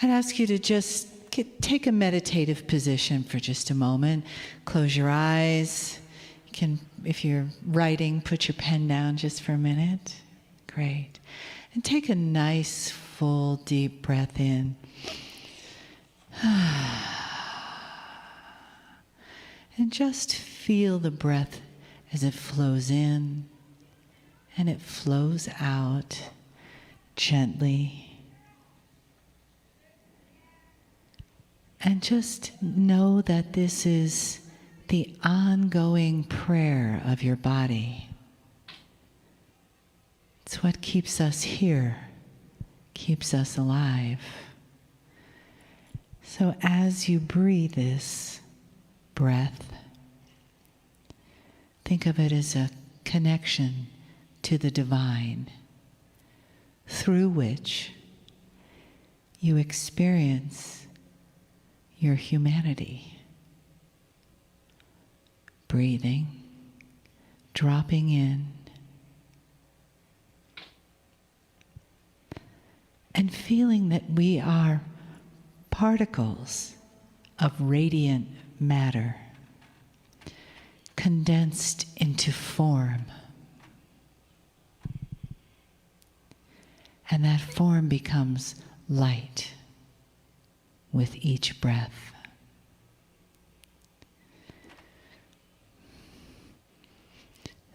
I'd ask you to just take a meditative position for just a moment. Close your eyes. You can, if you're writing, put your pen down just for a minute. Great. And take a nice, full, deep breath in. And just feel the breath as it flows in and it flows out gently. And just know that this is the ongoing prayer of your body. It's what keeps us here, keeps us alive. So as you breathe this breath, think of it as a connection to the divine, through which you experience your humanity. Breathing, dropping in, and feeling that we are particles of radiant matter condensed into form. And that form becomes light with each breath.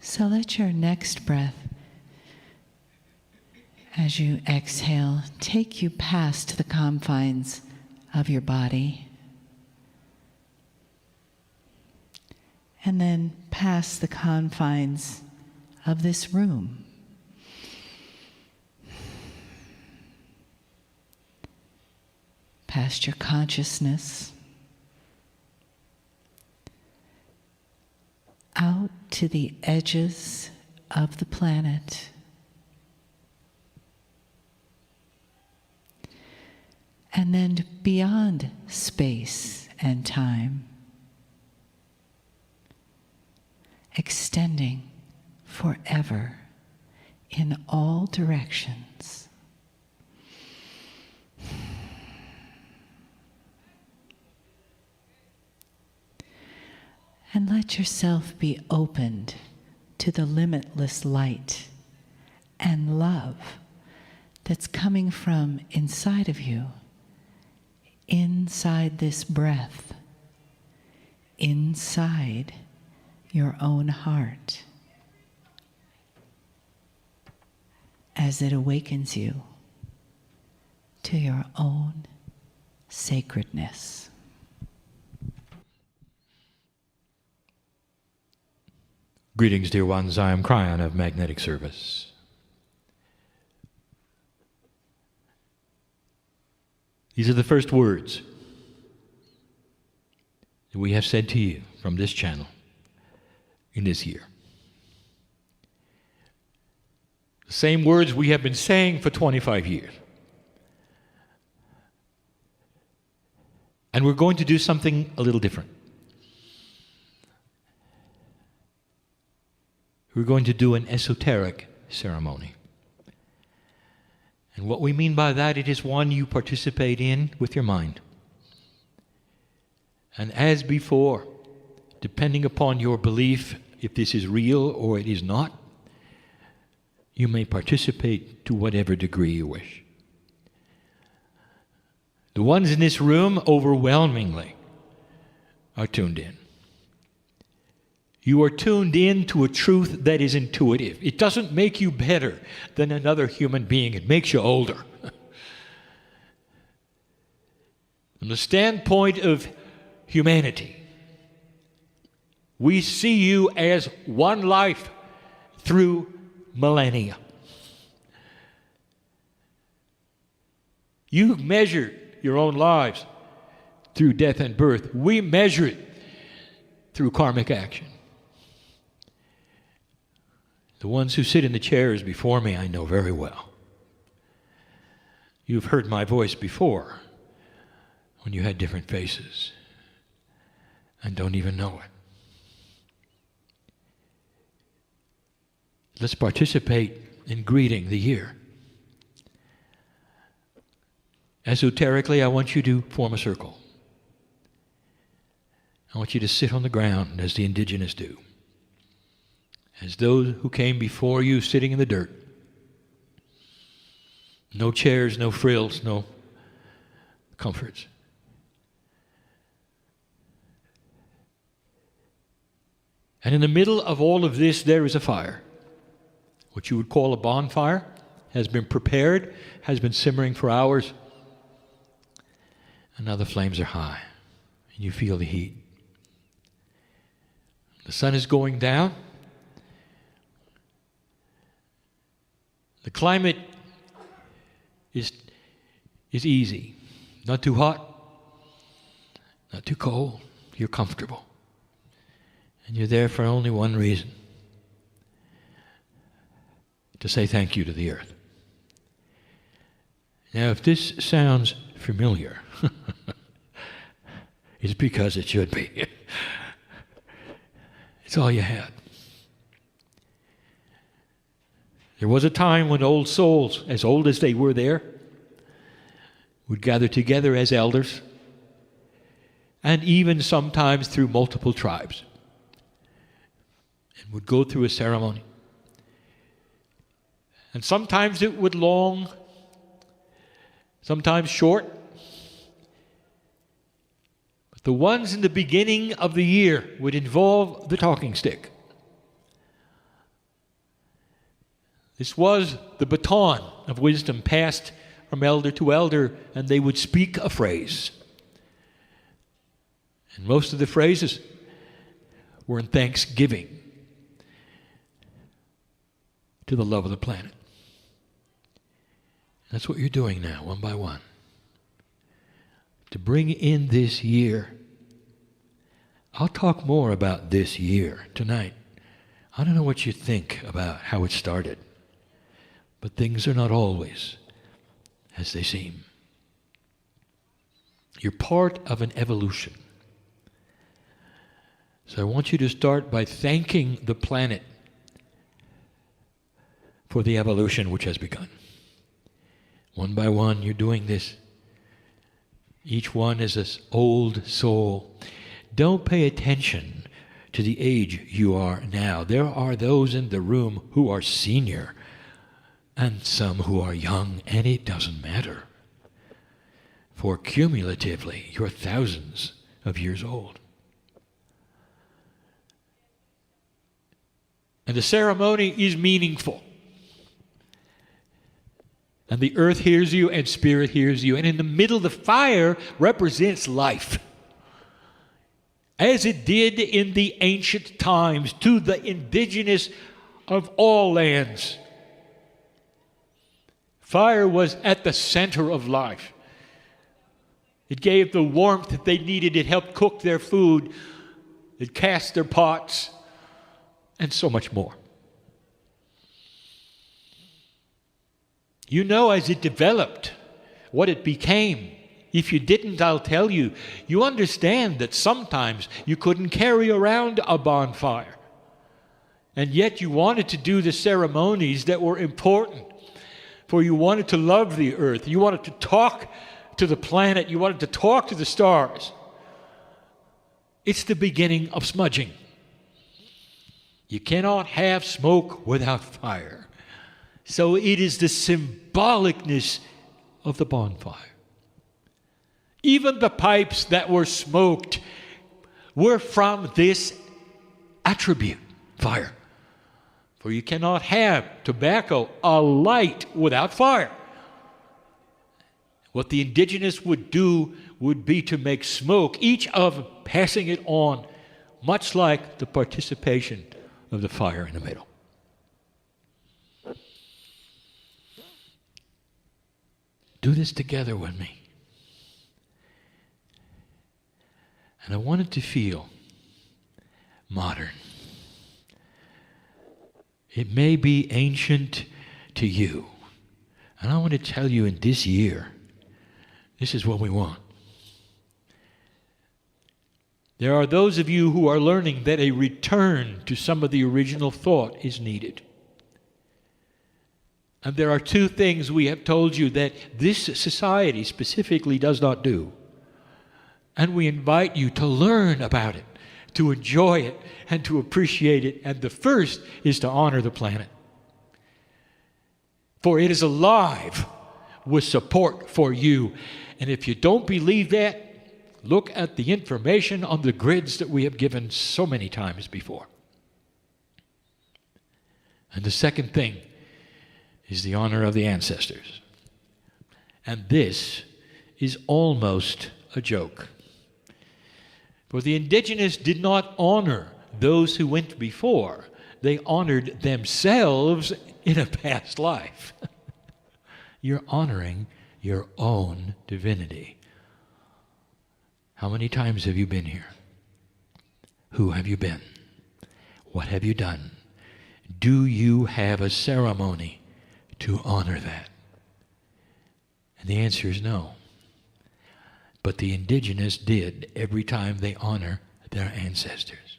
So let your next breath, as you exhale, take you past the confines of your body, and then past the confines of this room. Past your consciousness, out to the edges of the planet, and then beyond space and time, extending forever in all directions. And let yourself be opened to the limitless light and love that's coming from inside of you, inside this breath, inside your own heart, as it awakens you to your own sacredness. Greetings, dear ones. I am Kryon of Magnetic Service. These are the first words that we have said to you from this channel in this year. The same words we have been saying for 25 years. And we're going to do something a little different. We're going to do an esoteric ceremony. And what we mean by that, it is one you participate in with your mind. And as before, depending upon your belief, if this is real or it is not, you may participate to whatever degree you wish. The ones in this room overwhelmingly are tuned in. You are tuned in to a truth that is intuitive. It doesn't make you better than another human being. It makes you older. From the standpoint of humanity, we see you as one life through millennia. You measure your own lives through death and birth. We measure it through karmic action. The ones who sit in the chairs before me, I know very well. You've heard my voice before when you had different faces and don't even know it. Let's participate in greeting the year. Esoterically, I want you to form a circle. I want you to sit on the ground as the indigenous do, as those who came before you sitting in the dirt. No chairs, no frills, no comforts. And in the middle of all of this, there is a fire. What you would call a bonfire has been prepared, has been simmering for hours. And now the flames are high, and you feel the heat. The sun is going down. The climate is easy. Not too hot, not too cold. You're comfortable. And you're there for only one reason: to say thank you to the earth. Now, if this sounds familiar, it's because it should be. It's all you had. There was a time when old souls, as old as they were there, would gather together as elders, and even sometimes through multiple tribes, and would go through a ceremony. And sometimes it would long, sometimes short. But the ones in the beginning of the year would involve the talking stick. This was the baton of wisdom passed from elder to elder, and they would speak a phrase. And most of the phrases were in thanksgiving to the love of the planet. That's what you're doing now, one by one. To bring in this year. I'll talk more about this year tonight. I don't know what you think about how it started, but things are not always as they seem. You're part of an evolution. So I want you to start by thanking the planet for the evolution which has begun. One by one, you're doing this. Each one is this old soul. Don't pay attention to the age you are now. There are those in the room who are senior and some who are young, and it doesn't matter. For cumulatively, you're thousands of years old. And the ceremony is meaningful. And the earth hears you and spirit hears you. And in the middle, the fire represents life. As it did in the ancient times to the indigenous of all lands. Fire was at the center of life. It gave the warmth that they needed. It helped cook their food. It cast their pots. And so much more. You know, as it developed, what it became. If you didn't, I'll tell you. You understand that sometimes you couldn't carry around a bonfire. And yet you wanted to do the ceremonies that were important. For you wanted to love the earth. You wanted to talk to the planet. You wanted to talk to the stars. It's the beginning of smudging. You cannot have smoke without fire. So it is the symbolicness of the bonfire. Even the pipes that were smoked were from this attribute, fire. For you cannot have tobacco alight without fire. What the indigenous would do would be to make smoke, each of them passing it on, much like the participation of the fire in the middle. Do this together with me. And I want it to feel modern. It may be ancient to you. And I want to tell you in this year, this is what we want. There are those of you who are learning that a return to some of the original thought is needed. And there are two things we have told you that this society specifically does not do. And we invite you to learn about it, to enjoy it, and to appreciate it. And the first is to honor the planet. For it is alive with support for you. And if you don't believe that, look at the information on the grids that we have given so many times before. And the second thing is the honor of the ancestors. And this is almost a joke. For the indigenous did not honor those who went before. They honored themselves in a past life. You're honoring your own divinity. How many times have you been here? Who have you been? What have you done? Do you have a ceremony to honor that? And the answer is no. But the indigenous did every time they honor their ancestors.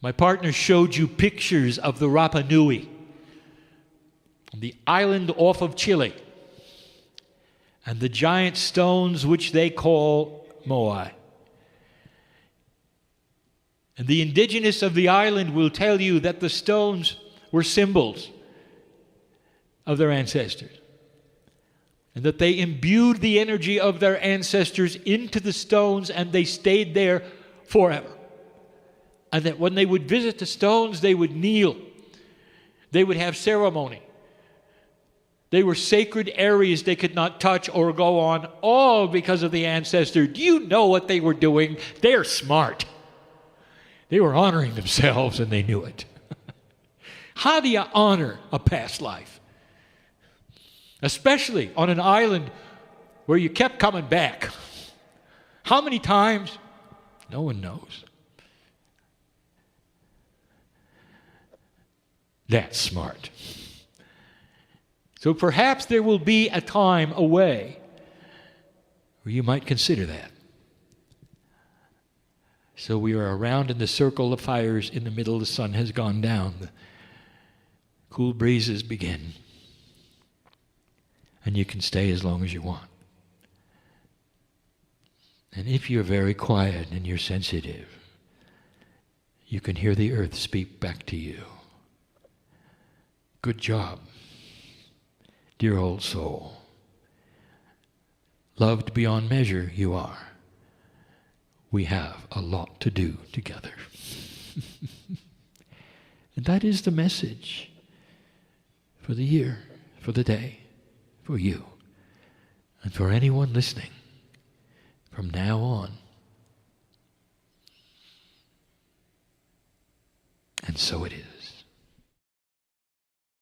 My partner showed you pictures of the Rapa Nui, the island off of Chile, and the giant stones which they call moai. And the indigenous of the island will tell you that the stones were symbols of their ancestors, and that they imbued the energy of their ancestors into the stones, and they stayed there forever. And that when they would visit the stones, they would kneel. They would have ceremony. They were sacred areas they could not touch or go on, all because of the ancestor. Do you know what they were doing? They're smart. They were honoring themselves, and they knew it. How do you honor a past life? Especially on an island where you kept coming back. How many times? No one knows. That's smart. So perhaps there will be a time away where you might consider that. So we are around in the circle of fires in the middle. The sun has gone down. The cool breezes begin. And you can stay as long as you want. And if you're very quiet and you're sensitive, you can hear the earth speak back to you. Good job, dear old soul. Loved beyond measure you are. We have a lot to do together. And that is the message for the year, for the day, for you, and for anyone listening from now on. And so it is.